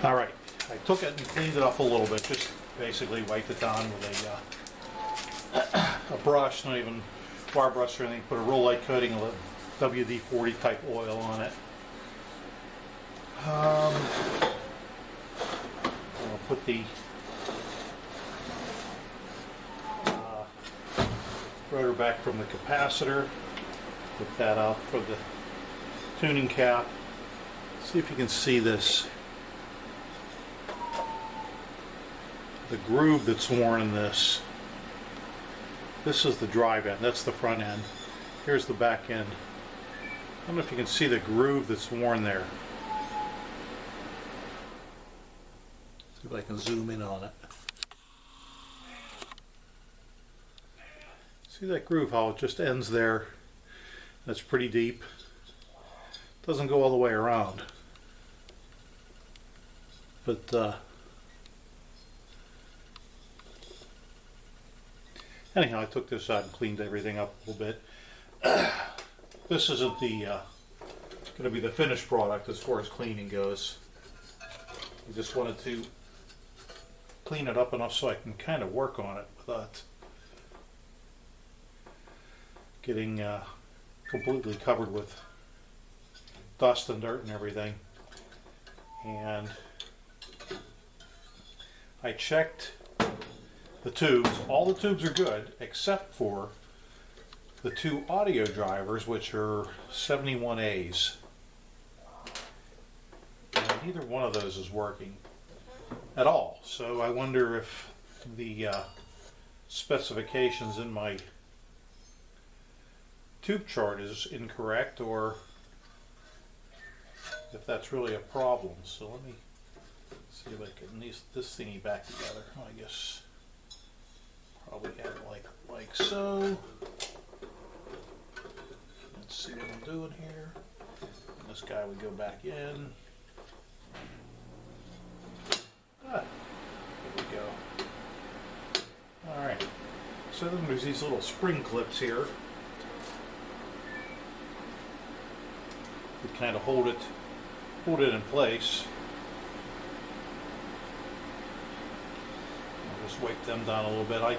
All right, I took it and cleaned it up a little bit, just basically wiped it down with a brush, not even wire brush or anything, put a real light coating of WD-40 type oil on it. I'll put the rotor back from the capacitor, put that out for the tuning cap. See if you can see this. The groove that's worn in this. This is the drive end, that's the front end. Here's the back end. I don't know if you can see the groove that's worn there. See if I can zoom in on it. See that groove, how it just ends there? That's pretty deep. Doesn't go all the way around. But anyhow, I took this out and cleaned everything up a little bit. This isn't the going to be the finished product as far as cleaning goes. I just wanted to clean it up enough so I can kind of work on it without getting completely covered with dust and dirt and everything. And I checked the tubes. All the tubes are good except for the two audio drivers, which are 71As. And neither one of those is working at all. So I wonder if the specifications in my tube chart is incorrect, or if that's really a problem. So let me see if I can get this thingy back together. I guess probably have it like so. Let's see what I'm doing here. And this guy would go back in. There we go. Alright. So then there's these little spring clips here that kind of hold it in place. I'll just wipe them down a little bit. I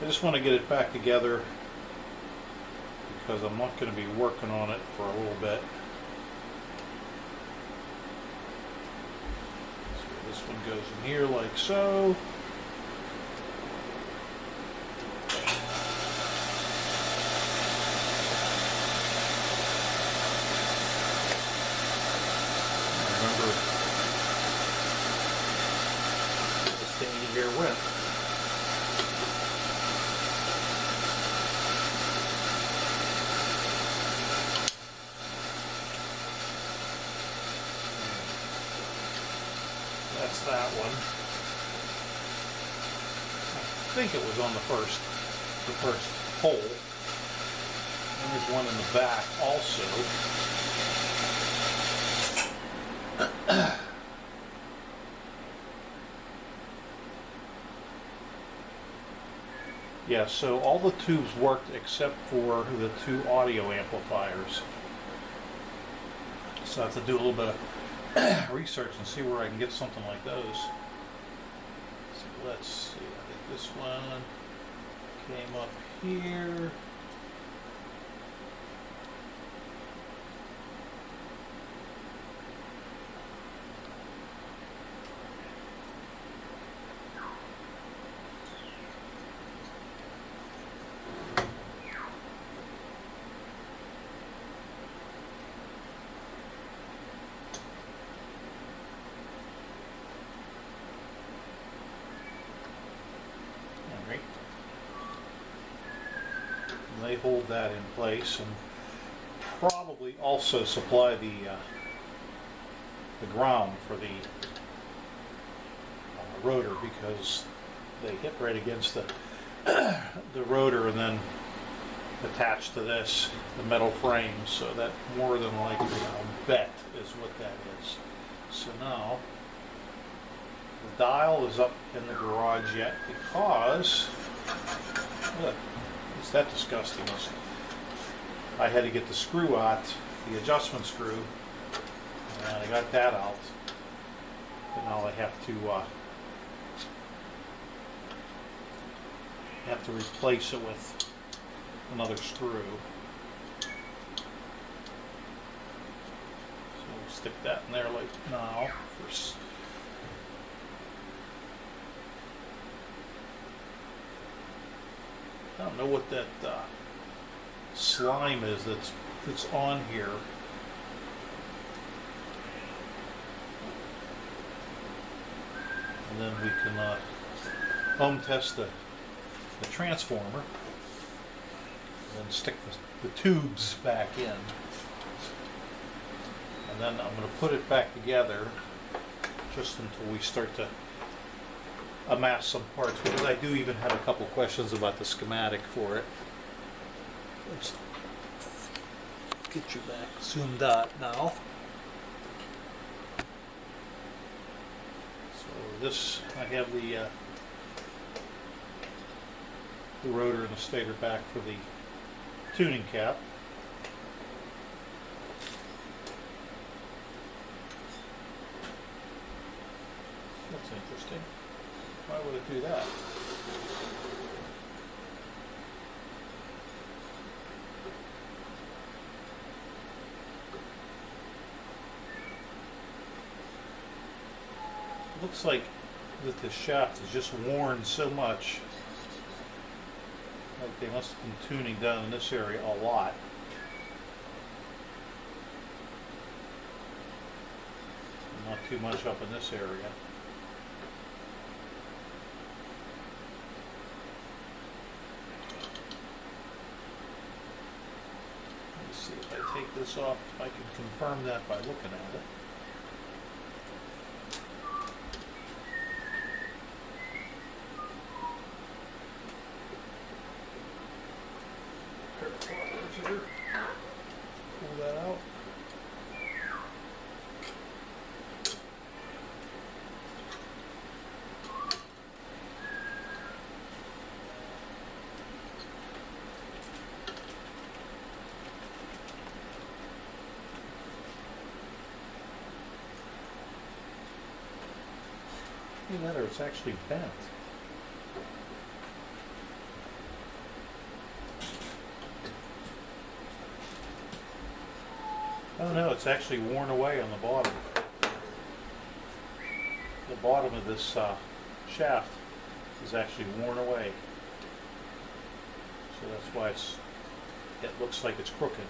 just want to get it back together because I'm not going to be working on it for a little bit. So this one goes in here like so. Remember, this thing here went. That's that one. I think it was on the first hole. And there's one in the back also. Yeah, so all the tubes worked except for the two audio amplifiers. So I have to do a little bit of research and see where I can get something like those. So let's see, I think this one came up here. They hold that in place and probably also supply the ground for the rotor, because they hit right against the rotor and then attached to this, the metal frame. So that more than likely, I'll bet, is what that is. So now the dial is up in the garage yet because look, it's that disgusting. I had to get the screw out, the adjustment screw, and I got that out. But now I have to replace it with another screw. So we'll stick that in there like now. First. I don't know what that slime is that's on here. And then we can home test the transformer, and then stick the tubes back in. And then I'm going to put it back together just until we start to amass some parts, because I do even have a couple questions about the schematic for it. Let's get you back zoomed out now. So this, I have the rotor and the stator back for the tuning cap. That's interesting. Why would it do that? Looks like that the shaft is just worn so much. Like they must have been tuning down in this area a lot. Not too much up in this area. Let's see if I take this off, if I can confirm that by looking at it. Pull that out. Either that or it's actually bent. Oh no, it's actually worn away on the bottom. The bottom of this shaft is actually worn away. So that's why it looks like it's crooked.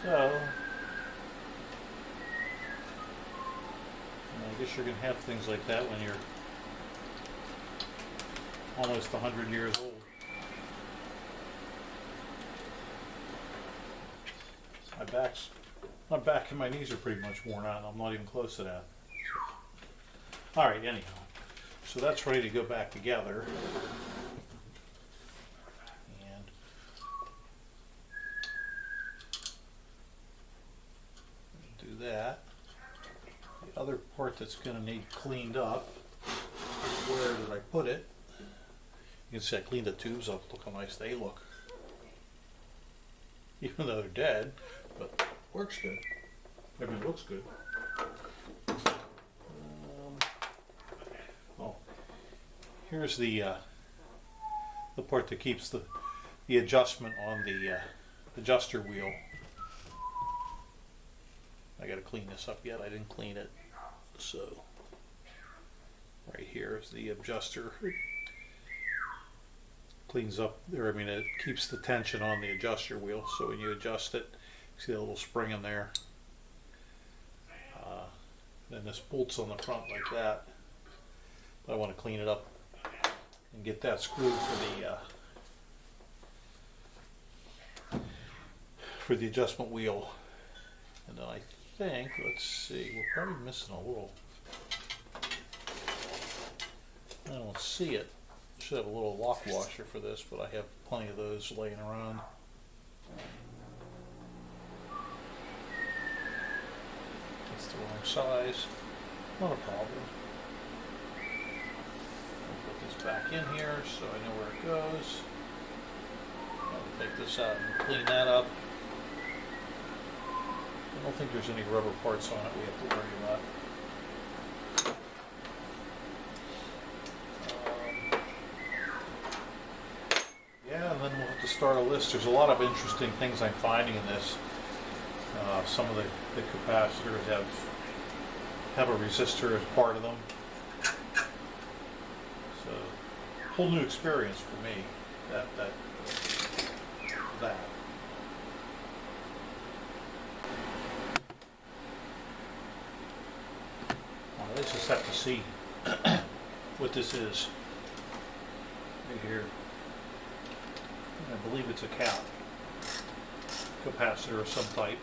So, I guess you're going to have things like that when you're almost 100 years old. My back and my knees are pretty much worn out, and I'm not even close to that. All right, anyhow, so that's ready to go back together. And do that. The other part that's going to need cleaned up, where did I put it? You can see I cleaned the tubes up. Look how nice they look. Even though they're dead, but works good. I mean, it looks good. Oh, here's the part that keeps the adjustment on the adjuster wheel. I got to clean this up yet. I didn't clean it, so right here is the adjuster. It cleans up there. I mean, it keeps the tension on the adjuster wheel. So when you adjust it, see the little spring in there. Then this bolts on the front like that. But I want to clean it up and get that screwed for the adjustment wheel. And then I think, let's see, we're probably missing a little. I don't see it. Should have a little lock washer for this, but I have plenty of those laying around. It's the wrong size. Not a problem. I'll put this back in here so I know where it goes. I'll take this out and clean that up. I don't think there's any rubber parts on it we have to worry about. Yeah, and then we'll have to start a list. There's a lot of interesting things I'm finding in this. Some of the capacitors have a resistor as part of them. So, whole new experience for me. That. Well, I just have to see what this is. Right here. I believe it's a cap capacitor of some type.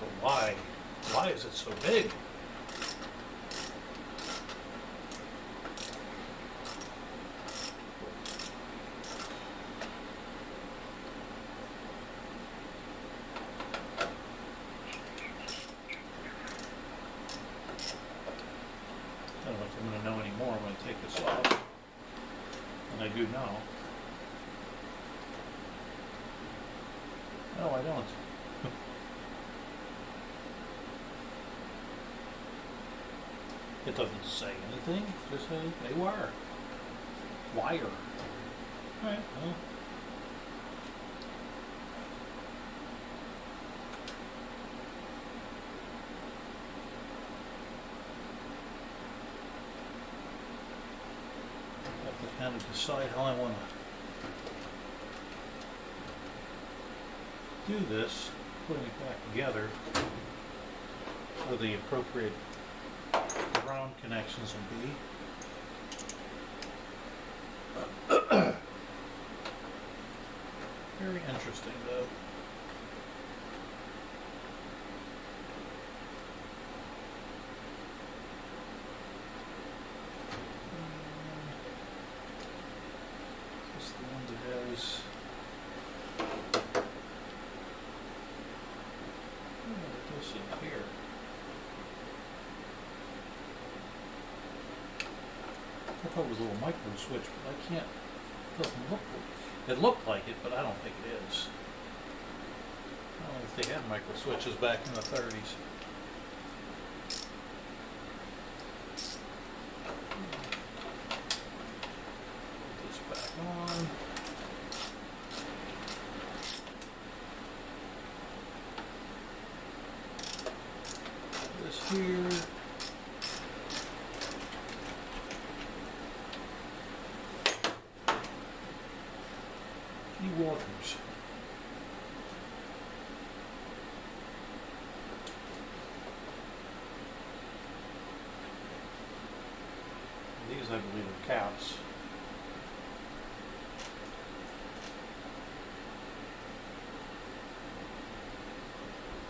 But why? Why is it so big? I don't know if I'm going to know anymore when I take this off. And I do now. No, I don't. It doesn't say anything. Just say they wire. Wire. Alright, well. I have to kind of decide how I want to do this, putting it back together where the appropriate ground connections will be. Very interesting though. This is the one that has this in here. I thought it was a little micro switch, but I can't, it doesn't look like it. It looked like it, but I don't think it is. I don't think they had micro switches back in the 30s. Put this back on. Put this here. Waters. These, I believe, are caps.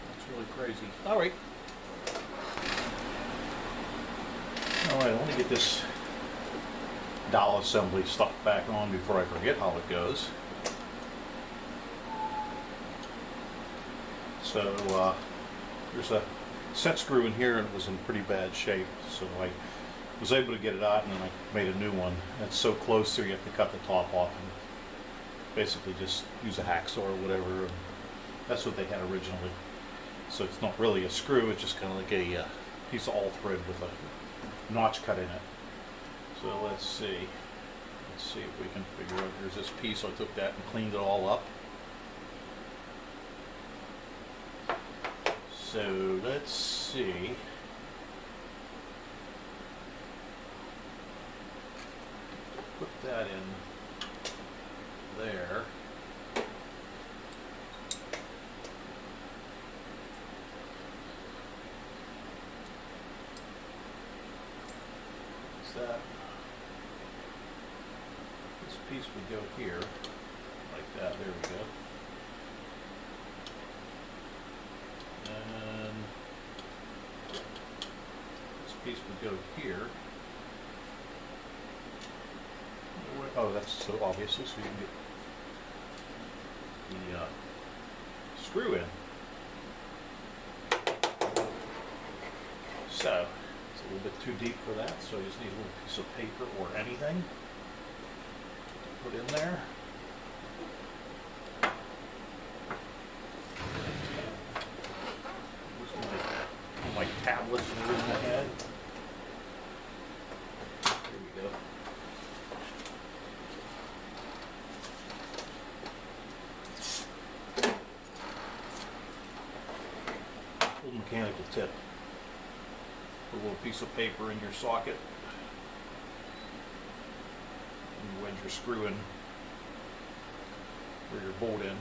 That's really crazy. All right. All right, I want to get this dowel assembly stuff back on before I forget how it goes. So there's a set screw in here and it was in pretty bad shape, so I was able to get it out and then I made a new one. It's so close there you have to cut the top off and basically just use a hacksaw or whatever. And that's what they had originally. So it's not really a screw, it's just kind of like a piece of all thread with a notch cut in it. So let's see if we can figure out. Here's this piece, so I took that and cleaned it all up. So let's see. Put that in there. Is that? This piece would go here, like that. There we go. And this piece would go here. Oh, that's so obviously, so you can get the screw in. So, it's a little bit too deep for that, so you just need a little piece of paper or anything to put in there. listening in my head. There we go. Little mechanical tip. Put a little piece of paper in your socket. And you wedge your screw in, or your bolt in.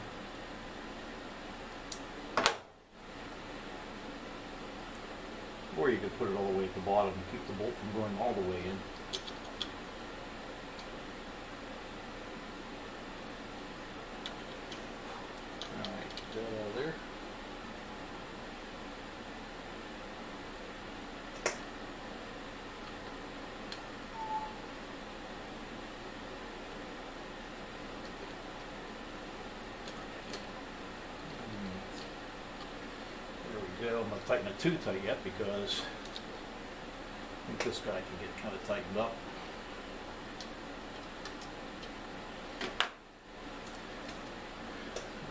Or you could put it all the way at the bottom and keep the bolt from going all the way in. Alright, get that out of there. I'm not tighten it too tight yet because I think this guy can get kind of tightened up.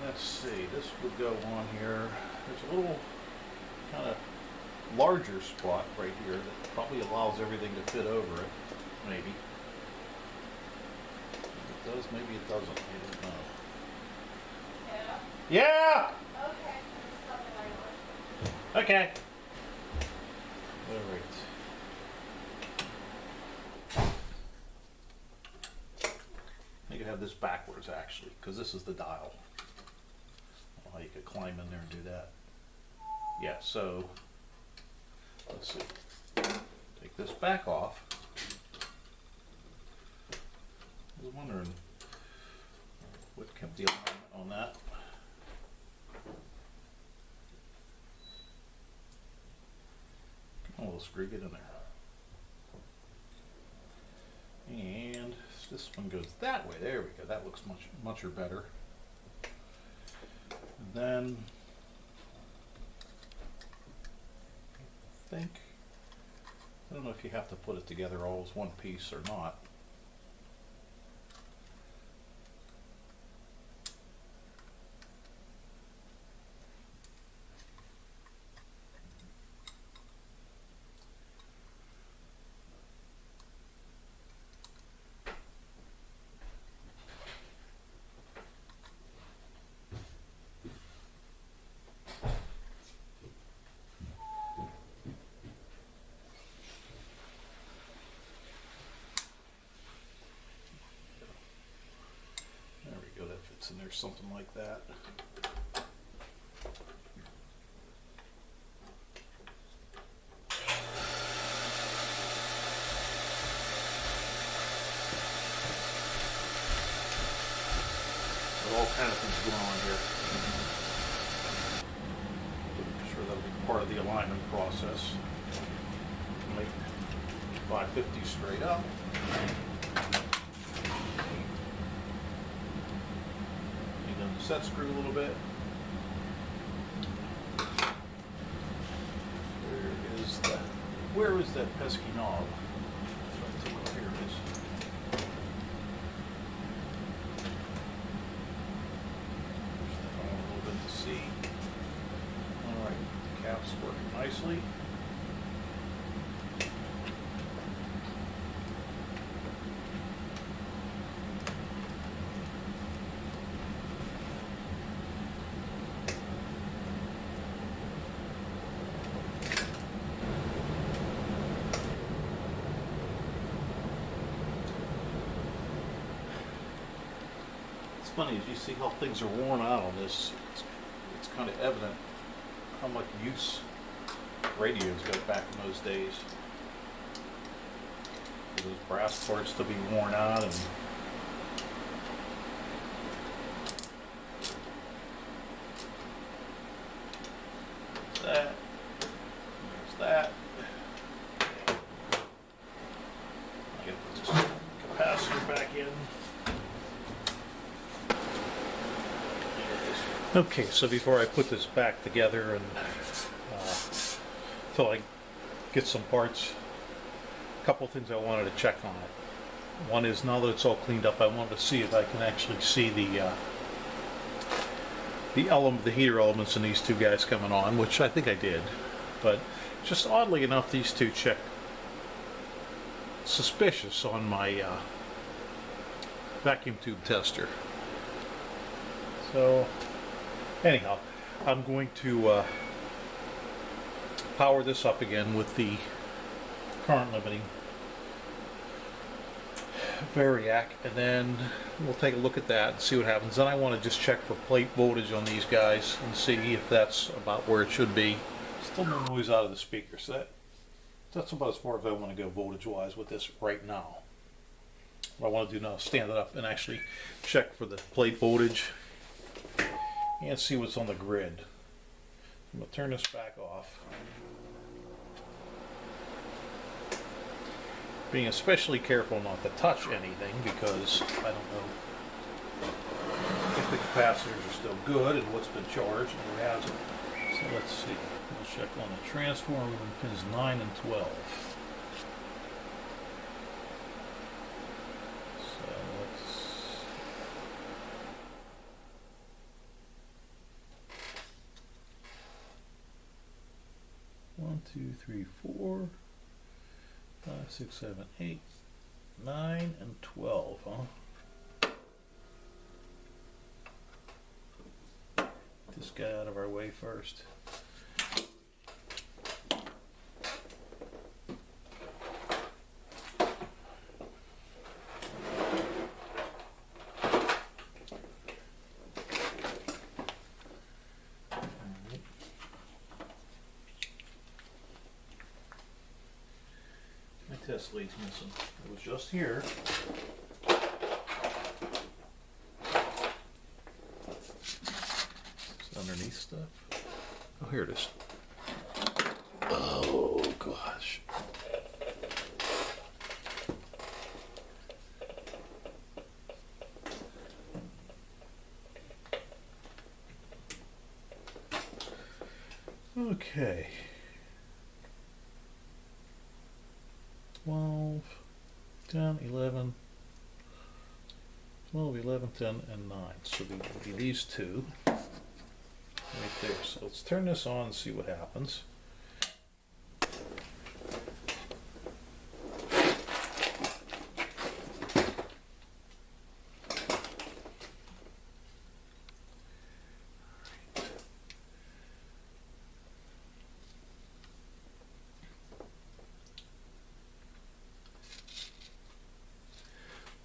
Let's see, this would go on here. There's a little kind of larger spot right here that probably allows everything to fit over it, maybe. It does, maybe it doesn't, I don't know. Yeah! Yeah! Okay. All right. You can have this backwards actually, because this is the dial. I don't know how you could climb in there and do that. Yeah, so let's see. Take this back off. I was wondering what kept the alignment on that. A little screw, get in there. And this one goes that way. There we go. That looks much better. And then I don't know if you have to put it together all as one piece or not. In there, something like that. All kind of things going on here. I'm sure that'll be part of the alignment process. Make 550 straight up. Set screw a little bit. Where is that pesky knob? Here it is. Push that on a little bit to see. Alright, the cap's working nicely. Funny, as you see how things are worn out on this, it's kind of evident how much use radios got back in those days. For those brass parts to be worn out and that. There's that. I gotta put this capacitor back in. Okay, so before I put this back together and until I get some parts, a couple of things I wanted to check on it. One is, now that it's all cleaned up, I wanted to see if I can actually see the heater elements in these two guys coming on, which I think I did. But Just oddly enough, these two check suspicious on my vacuum tube tester. So anyhow, I'm going to power this up again with the current limiting variac, and then we'll take a look at that and see what happens. Then I want to just check for plate voltage on these guys and see if that's about where it should be. Still no noise out of the speaker, so that's about as far as I want to go voltage wise with this right now. What I want to do now is stand it up and actually check for the plate voltage and see what's on the grid. I'm going to turn this back off. Being especially careful not to touch anything, because I don't know if the capacitors are still good and what's been charged and what hasn't. So let's see. We'll check on the transformer on pins 9 and 12. So let's... One, two, three, 4, 5, 6, 7, 8, 9, and 12, huh? Get this guy out of our way first. Test lead's missing. It was just here. It's underneath stuff. Oh, here it is. Oh, gosh. Okay. 12, 10, 11, 12, 11, 10, and 9. So it would be these two right there. So let's turn this on and see what happens.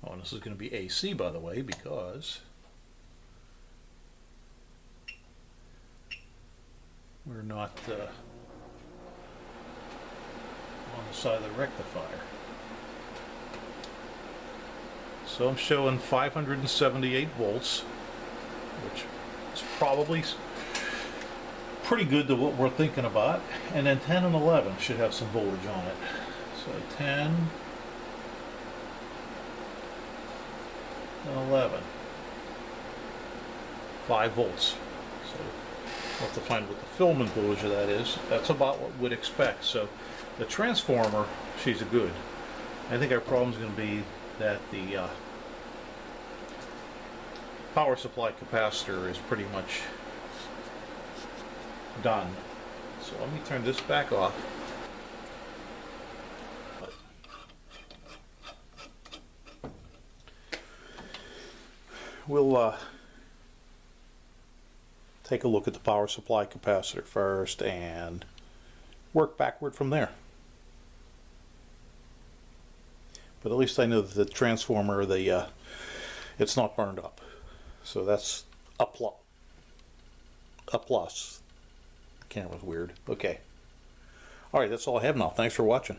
Oh, and this is going to be AC, by the way, because we're not on the side of the rectifier. So I'm showing 578 volts, which is probably pretty good to what we're thinking about. And then 10 and 11 should have some voltage on it. So 10 and 11, 5 volts. So we'll have to find what the filament voltage of that is. That's about what we'd expect. So the transformer, she's a good. I think our problem is going to be that the power supply capacitor is pretty much done. So let me turn this back off. We'll take a look at the power supply capacitor first and work backward from there. But at least I know that the transformer, it's not burned up. So that's a plus. The camera's weird. Okay. Alright, that's all I have now. Thanks for watching.